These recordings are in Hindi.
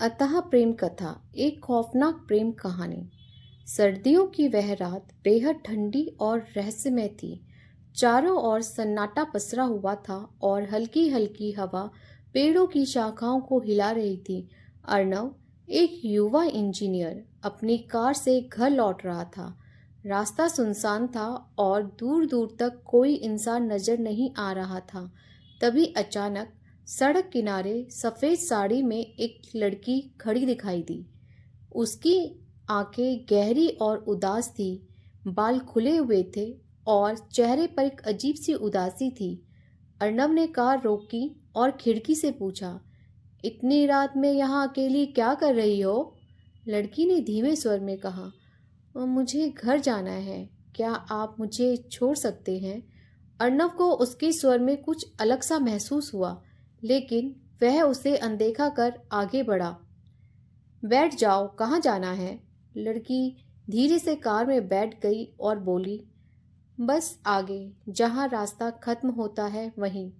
अतः प्रेम कथा एक खौफनाक प्रेम कहानी। सर्दियों की वह रात बेहद ठंडी और रहस्यमय थी। चारों ओर सन्नाटा पसरा हुआ था और हल्की हल्की हवा पेड़ों की शाखाओं को हिला रही थी। अर्णव, एक युवा इंजीनियर, अपनी कार से घर लौट रहा था। रास्ता सुनसान था और दूर दूर तक कोई इंसान नजर नहीं आ रहा था। तभी अचानक सड़क किनारे सफेद साड़ी में एक लड़की खड़ी दिखाई दी। उसकी आंखें गहरी और उदास थी, बाल खुले हुए थे और चेहरे पर एक अजीब सी उदासी थी। अर्णव ने कार रोकी और खिड़की से पूछा, इतनी रात में यहाँ अकेली क्या कर रही हो? लड़की ने धीमे स्वर में कहा, मुझे घर जाना है, क्या आप मुझे छोड़ सकते हैं? अर्णव को उसके स्वर में कुछ अलग सा महसूस हुआ, लेकिन वह उसे अनदेखा कर आगे बढ़ा। बैठ जाओ, कहाँ जाना है? लड़की धीरे से कार में बैठ गई और बोली, बस आगे, जहाँ रास्ता खत्म होता है वहीं।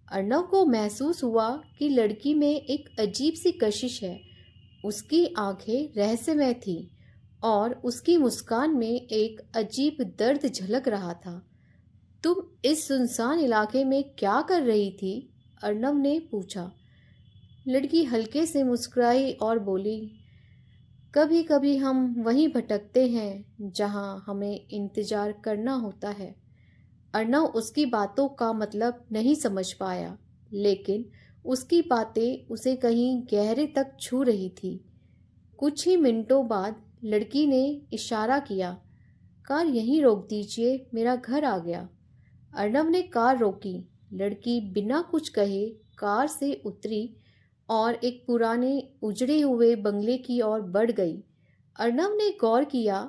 अर्णव को महसूस हुआ कि लड़की में एक अजीब सी कशिश है। उसकी आंखें रहस्यमय थीं और उसकी मुस्कान में एक अजीब दर्द झलक रहा था। तुम इस सुनसान इलाके में क्या कर रही थी? अर्णव ने पूछा। लड़की हल्के से मुस्कुराई और बोली, कभी कभी हम वहीं भटकते हैं जहां हमें इंतजार करना होता है। अर्णव उसकी बातों का मतलब नहीं समझ पाया, लेकिन उसकी बातें उसे कहीं गहरे तक छू रही थी। कुछ ही मिनटों बाद लड़की ने इशारा किया, कार यहीं रोक दीजिए, मेरा घर आ गया। अर्णव ने कार रोकी। लड़की बिना कुछ कहे कार से उतरी और एक पुराने उजड़े हुए बंगले की ओर बढ़ गई। अर्णव ने गौर किया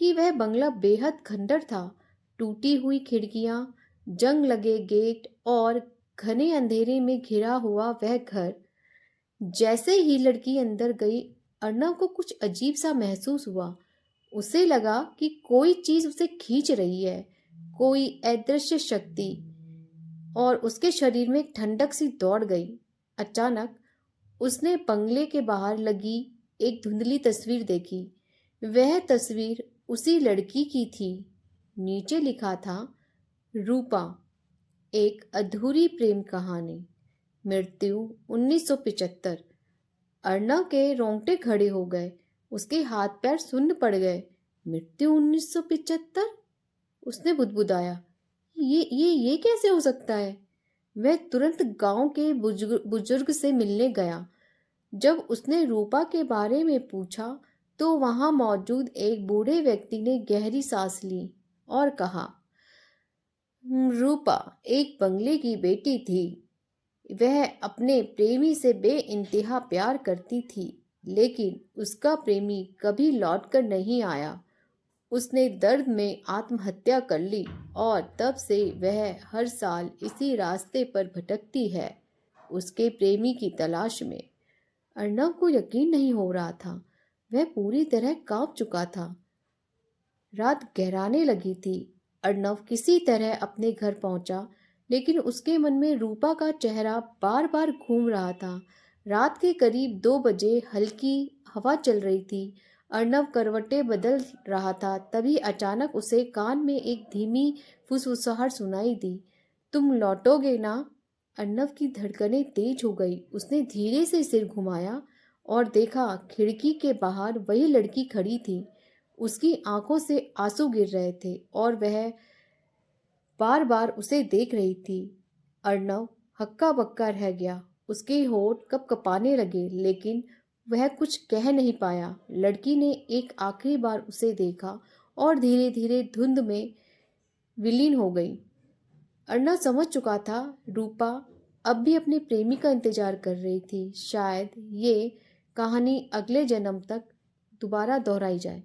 कि वह बंगला बेहद खंडर था। टूटी हुई खिड़कियां, जंग लगे गेट और घने अंधेरे में घिरा हुआ वह घर। जैसे ही लड़की अंदर गई, अर्णव को कुछ अजीब सा महसूस हुआ। उसे लगा कि कोई चीज उसे खींच रही है, कोई अदृश्य शक्ति, और उसके शरीर में एक ठंडक सी दौड़ गई। अचानक उसने बंगले के बाहर लगी एक धुंधली तस्वीर देखी। वह तस्वीर उसी लड़की की थी। नीचे लिखा था, रूपा, एक अधूरी प्रेम कहानी, मृत्यु 1975। अर्णव के रोंगटे खड़े हो गए, उसके हाथ पैर सुन्न पड़ गए। मृत्यु 1975? उसने बुदबुदाया, ये कैसे हो सकता है? वह तुरंत गांव के बुजुर्ग से मिलने गया। जब उसने रूपा के बारे में पूछा तो वहां मौजूद एक बूढ़े व्यक्ति ने गहरी सांस ली और कहा, रूपा एक बंगले की बेटी थी। वह अपने प्रेमी से बेइंतहा प्यार करती थी, लेकिन उसका प्रेमी कभी लौटकर नहीं आया। उसने दर्द में आत्महत्या कर ली और तब से वह हर साल इसी रास्ते पर भटकती है, उसके प्रेमी की तलाश में। अर्णव को यकीन नहीं हो रहा था। वह पूरी तरह कांप चुका था। रात गहराने लगी थी। अर्णव किसी तरह अपने घर पहुंचा, लेकिन उसके मन में रूपा का चेहरा बार बार घूम रहा था। रात के करीब 2 बजे हल्की हवा चल रही थी। अर्णव करवटें बदल रहा था, तभी अचानक उसे कान में एक धीमी फुसफुसाहट सुनाई दी, तुम लौटोगे ना? अर्णव की धड़कनें तेज हो गई। उसने धीरे से सिर घुमाया और देखा, खिड़की के बाहर वही लड़की खड़ी थी। उसकी आंखों से आंसू गिर रहे थे और वह बार बार उसे देख रही थी। अर्णव हक्का बक्का रह गया। उसके होंठ कपकपाने लगे, लेकिन वह कुछ कह नहीं पाया। लड़की ने एक आखिरी बार उसे देखा और धीरे धीरे धुंध में विलीन हो गई। अर्णव समझ चुका था, रूपा अब भी अपने प्रेमी का इंतजार कर रही थी। शायद ये कहानी अगले जन्म तक दोबारा दोहराई जाए।